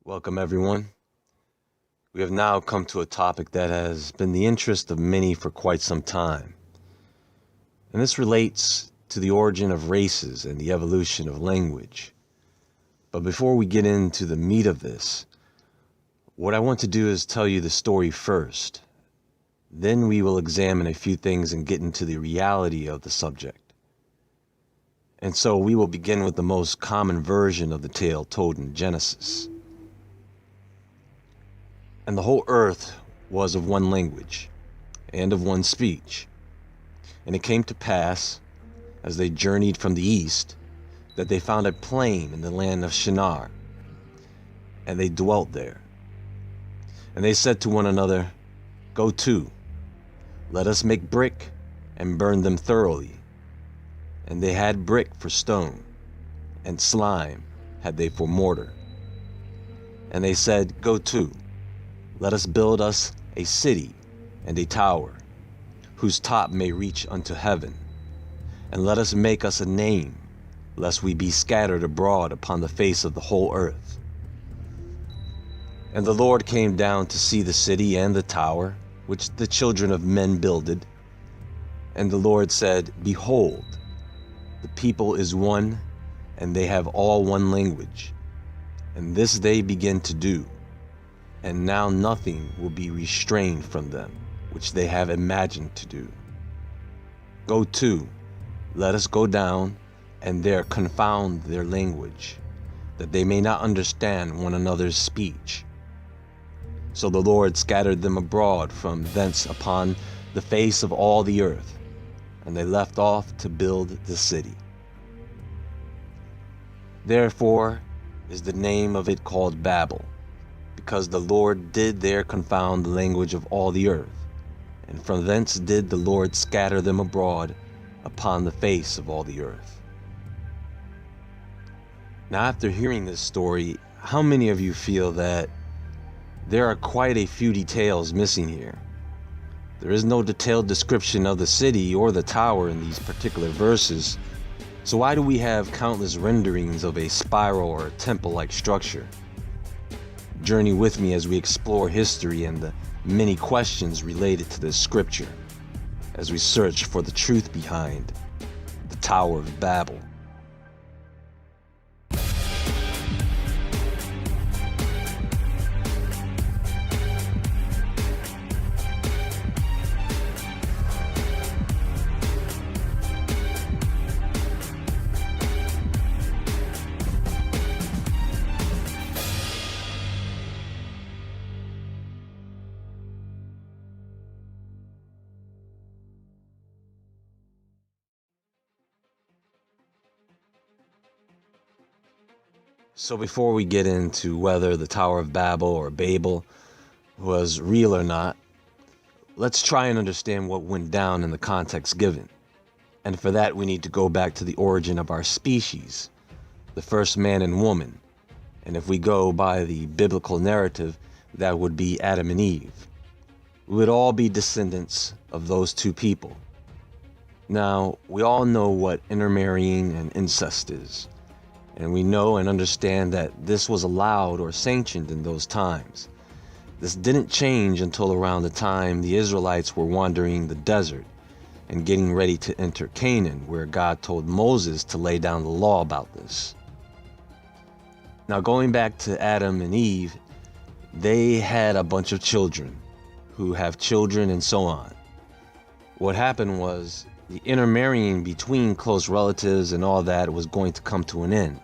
Welcome, everyone. We have now come to a topic that has been the interest of many for quite some time. And this relates to the origin of races and the evolution of language. But before we get into the meat of this, what I want to do is tell you the story first. Then we will examine a few things and get into the reality of the subject. And so we will begin with the most common version of the tale told in Genesis. And the whole earth was of one language, and of one speech. And it came to pass, as they journeyed from the east, that they found a plain in the land of Shinar, and they dwelt there. And they said to one another, "Go to, let us make brick, and burn them thoroughly." And they had brick for stone, and slime had they for mortar. And they said, "Go to, let us build us a city and a tower, whose top may reach unto heaven. And let us make us a name, lest we be scattered abroad upon the face of the whole earth." And the Lord came down to see the city and the tower, which the children of men builded. And the Lord said, "Behold, the people is one, and they have all one language. And this they begin to do. And now nothing will be restrained from them, which they have imagined to do. Go to, let us go down, and there confound their language, that they may not understand one another's speech." So the Lord scattered them abroad from thence upon the face of all the earth, and they left off to build the city. Therefore is the name of it called Babel, because the Lord did there confound the language of all the earth, and from thence did the Lord scatter them abroad upon the face of all the earth. Now, after hearing this story, how many of you feel that there are quite a few details missing here? There is no detailed description of the city or the tower in these particular verses, so why do we have countless renderings of a spiral or temple-like structure? Journey with me as we explore history and the many questions related to this scripture, as we search for the truth behind the Tower of Babel. So before we get into whether the Tower of Babel or Babel was real or not, let's try and understand what went down in the context given. And for that, we need to go back to the origin of our species, the first man and woman. And if we go by the biblical narrative, that would be Adam and Eve. We would all be descendants of those two people. Now, we all know what intermarrying and incest is. And we know and understand that this was allowed or sanctioned in those times. This didn't change until around the time the Israelites were wandering the desert and getting ready to enter Canaan, where God told Moses to lay down the law about this. Now, going back to Adam and Eve, they had a bunch of children who have children and so on. What happened was the intermarrying between close relatives and all that was going to come to an end.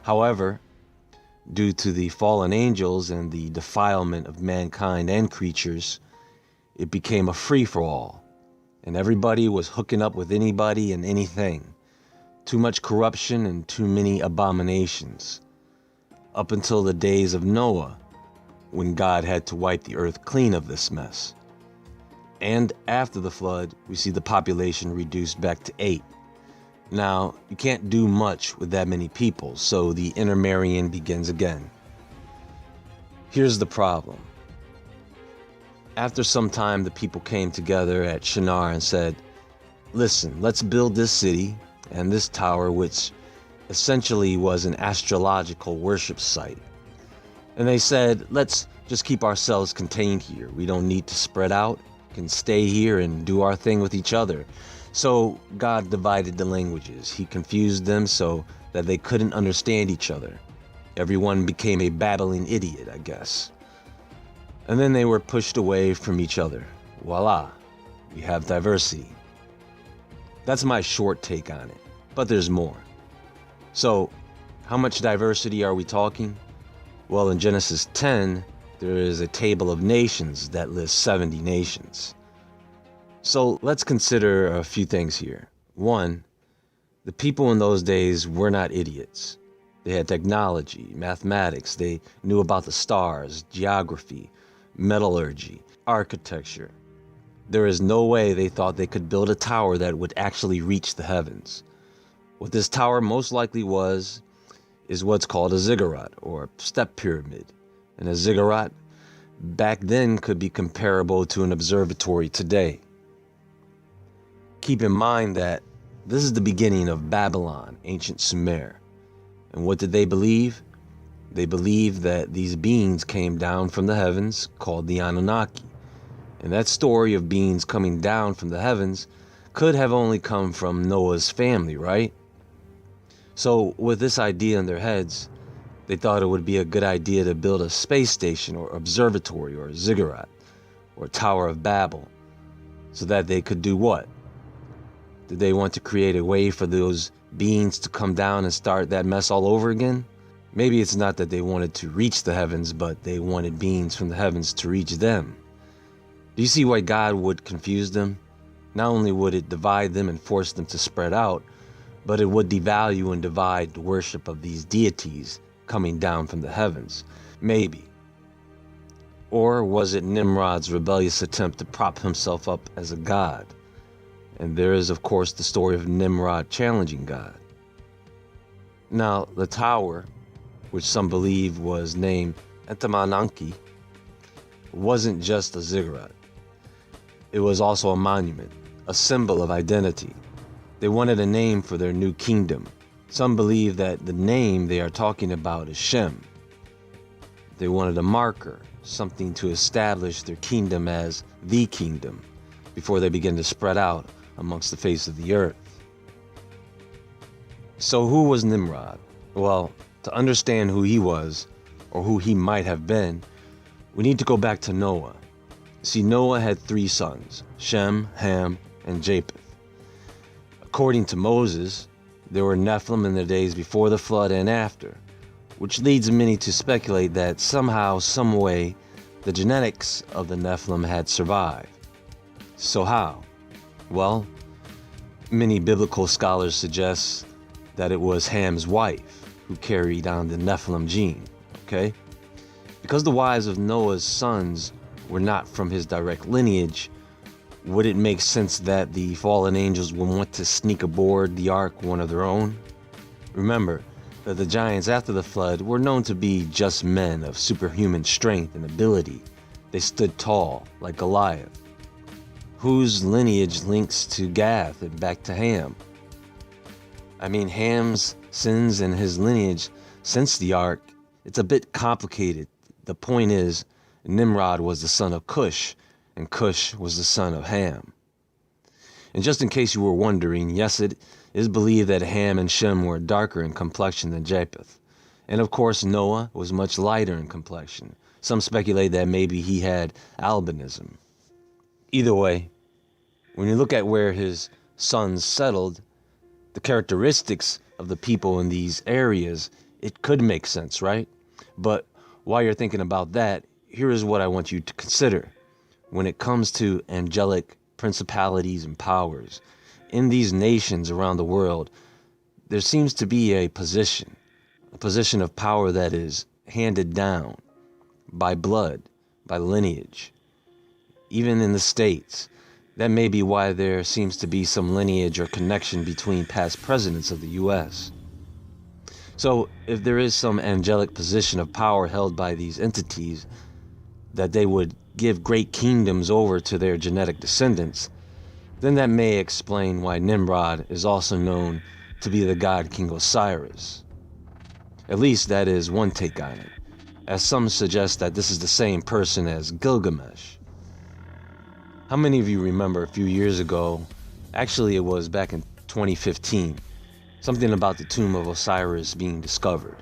However, due to the fallen angels and the defilement of mankind and creatures, it became a free-for-all, and everybody was hooking up with anybody and anything. Too much corruption and too many abominations. Up until the days of Noah, when God had to wipe the earth clean of this mess. And after the flood, we see the population reduced back to 8. Now, you can't do much with that many people, so the intermarrying begins again. Here's the problem. After some time, the people came together at Shinar and said, "Listen, let's build this city and this tower," which essentially was an astrological worship site. And they said, let's just keep ourselves contained here. We don't need to spread out, can stay here and do our thing with each other. So God divided the languages. He confused them so that they couldn't understand each other. Everyone became a babbling idiot, I guess. And then they were pushed away from each other. Voila, we have diversity. That's my short take on it, but there's more. So, how much diversity are we talking? Well, in Genesis 10, there is a table of nations that lists 70 nations. So let's consider a few things here. One, the people in those days were not idiots. They had technology, mathematics, they knew about the stars, geography, metallurgy, architecture. There is no way they thought they could build a tower that would actually reach the heavens. What this tower most likely is what's called a ziggurat, or step pyramid. And a ziggurat back then could be comparable to an observatory today. Keep in mind that this is the beginning of Babylon, ancient Sumer. And what did they believe? They believed that these beings came down from the heavens, called the Anunnaki. And that story of beings coming down from the heavens could have only come from Noah's family, right? So with this idea in their heads, they thought it would be a good idea to build a space station or observatory or ziggurat or Tower of Babel so that they could do what? Did they want to create a way for those beings to come down and start that mess all over again? Maybe it's not that they wanted to reach the heavens, but they wanted beings from the heavens to reach them. Do you see why God would confuse them? Not only would it divide them and force them to spread out, but it would devalue and divide the worship of these deities coming down from the heavens. Maybe. Or was it Nimrod's rebellious attempt to prop himself up as a god? And there is, of course, the story of Nimrod challenging God. Now, the tower, which some believe was named Entamananki, wasn't just a ziggurat. It was also a monument, a symbol of identity. They wanted a name for their new kingdom. Some believe that the name they are talking about is Shem. They wanted a marker, something to establish their kingdom as the kingdom before they begin to spread out amongst the face of the earth. So who was Nimrod? Well, to understand who he was, or who he might have been, we need to go back to Noah. See, Noah had 3 sons, Shem, Ham, and Japheth. According to Moses, there were Nephilim in the days before the flood and after, which leads many to speculate that somehow, some way, the genetics of the Nephilim had survived. So how? Well, many biblical scholars suggest that it was Ham's wife who carried on the Nephilim gene, okay? Because the wives of Noah's sons were not from his direct lineage, would it make sense that the fallen angels would want to sneak aboard the ark one of their own? Remember that the giants after the flood were known to be just men of superhuman strength and ability. They stood tall, like Goliath. Whose lineage links to Gath and back to Ham? I mean, Ham's sins and his lineage since the ark, it's a bit complicated. The point is, Nimrod was the son of Cush, and Cush was the son of Ham. And just in case you were wondering, yes, it is believed that Ham and Shem were darker in complexion than Japheth. And of course, Noah was much lighter in complexion. Some speculate that maybe he had albinism. Either way, when you look at where his sons settled, the characteristics of the people in these areas, it could make sense, right? But while you're thinking about that, here is what I want you to consider. When it comes to angelic principalities and powers, in these nations around the world, there seems to be a position of power that is handed down by blood, by lineage. Even in the States, that may be why there seems to be some lineage or connection between past presidents of the U.S. So if there is some angelic position of power held by these entities, that they would give great kingdoms over to their genetic descendants, then that may explain why Nimrod is also known to be the god King Osiris. At least that is one take on it. as some suggest that this is the same person as Gilgamesh. How many of you remember a few years ago, actually it was back in 2015, something about the tomb of Osiris being discovered?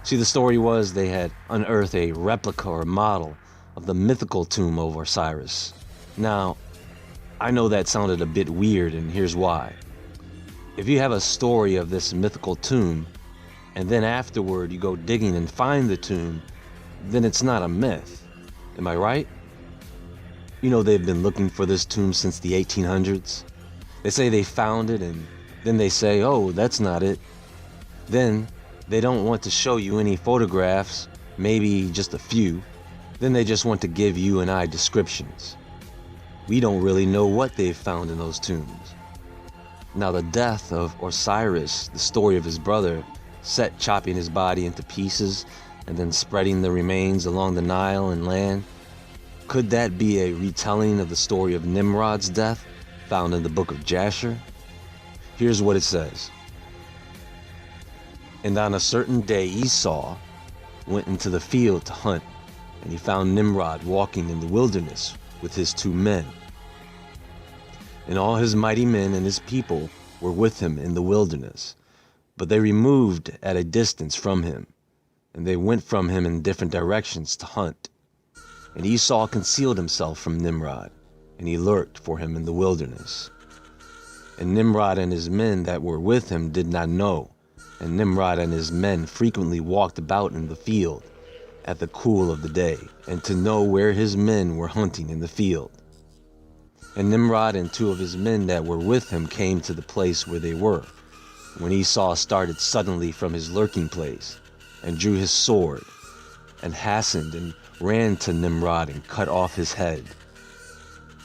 See, the story was they had unearthed a replica or model of the mythical tomb of Osiris. Now, I know that sounded a bit weird, and here's why. If you have a story of this mythical tomb, and then afterward you go digging and find the tomb, then it's not a myth. Am I right? You know, they've been looking for this tomb since the 1800s. They say they found it, and then they say, oh, that's not it. Then they don't want to show you any photographs, maybe just a few. Then they just want to give you and I descriptions. We don't really know what they've found in those tombs. Now, the death of Osiris, the story of his brother, Set chopping his body into pieces and then spreading the remains along the Nile and land, could that be a retelling of the story of Nimrod's death found in the book of Jasher? Here's what it says. And on a certain day Esau went into the field to hunt, and he found Nimrod walking in the wilderness with his 2 men. And all his mighty men and his people were with him in the wilderness, but they removed at a distance from him, and they went from him in different directions to hunt. And Esau concealed himself from Nimrod, and he lurked for him in the wilderness. And Nimrod and his men that were with him did not know, and Nimrod and his men frequently walked about in the field at the cool of the day, and to know where his men were hunting in the field. And Nimrod and 2 of his men that were with him came to the place where they were, when Esau started suddenly from his lurking place, and drew his sword, and hastened and ran to Nimrod and cut off his head.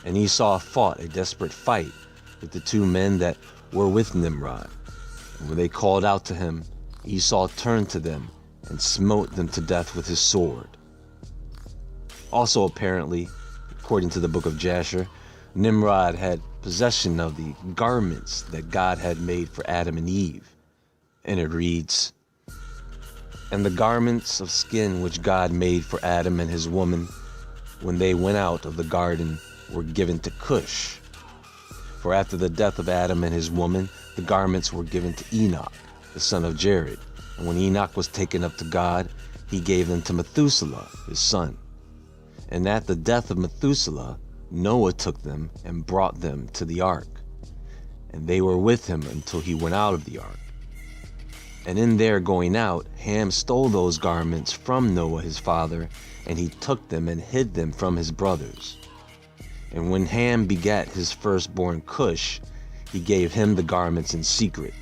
And Esau fought a desperate fight with the 2 men that were with Nimrod. And when they called out to him, Esau turned to them and smote them to death with his sword. Also apparently, according to the book of Jasher, Nimrod had possession of the garments that God had made for Adam and Eve. And it reads, And the garments of skin which God made for Adam and his woman, when they went out of the garden, were given to Cush. For after the death of Adam and his woman, the garments were given to Enoch, the son of Jared. And when Enoch was taken up to God, he gave them to Methuselah, his son. And at the death of Methuselah, Noah took them and brought them to the ark. And they were with him until he went out of the ark. And in their going out, Ham stole those garments from Noah his father, and he took them and hid them from his brothers. And when Ham begat his firstborn Cush, he gave him the garments in secret.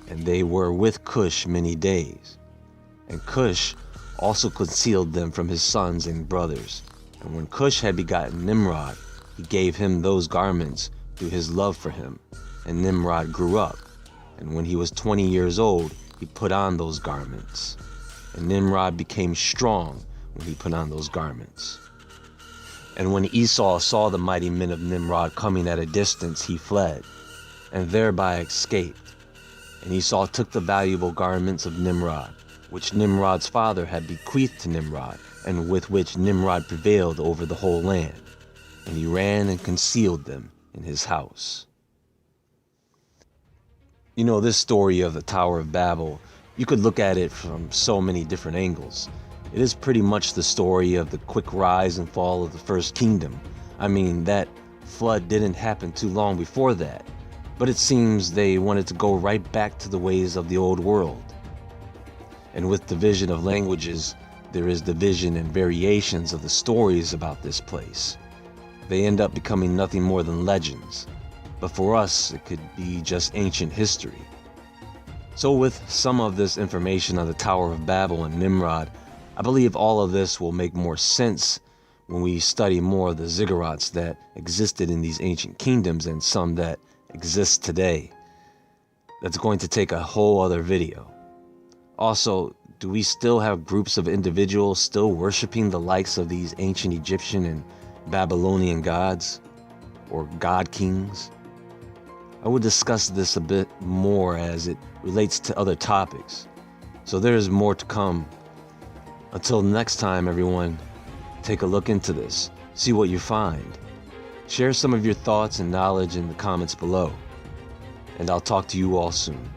And they were with Cush many days. And Cush also concealed them from his sons and brothers. And when Cush had begotten Nimrod, he gave him those garments through his love for him. And Nimrod grew up. And when he was 20 years old, he put on those garments. And Nimrod became strong when he put on those garments. And when Esau saw the mighty men of Nimrod coming at a distance, he fled, and thereby escaped. And Esau took the valuable garments of Nimrod, which Nimrod's father had bequeathed to Nimrod, and with which Nimrod prevailed over the whole land. And he ran and concealed them in his house. You know, this story of the Tower of Babel, you could look at it from so many different angles. It is pretty much the story of the quick rise and fall of the first kingdom. I mean, that flood didn't happen too long before that, but it seems they wanted to go right back to the ways of the old world. And with division of languages, there is division and variations of the stories about this place. They end up becoming nothing more than legends, but for us, it could be just ancient history. So with some of this information on the Tower of Babel and Nimrod, I believe all of this will make more sense when we study more of the ziggurats that existed in these ancient kingdoms and some that exist today. That's going to take a whole other video. Also, do we still have groups of individuals still worshiping the likes of these ancient Egyptian and Babylonian gods or god kings? I will discuss this a bit more as it relates to other topics, so there is more to come. Until next time, everyone, take a look into this, see what you find. Share some of your thoughts and knowledge in the comments below. And I'll talk to you all soon.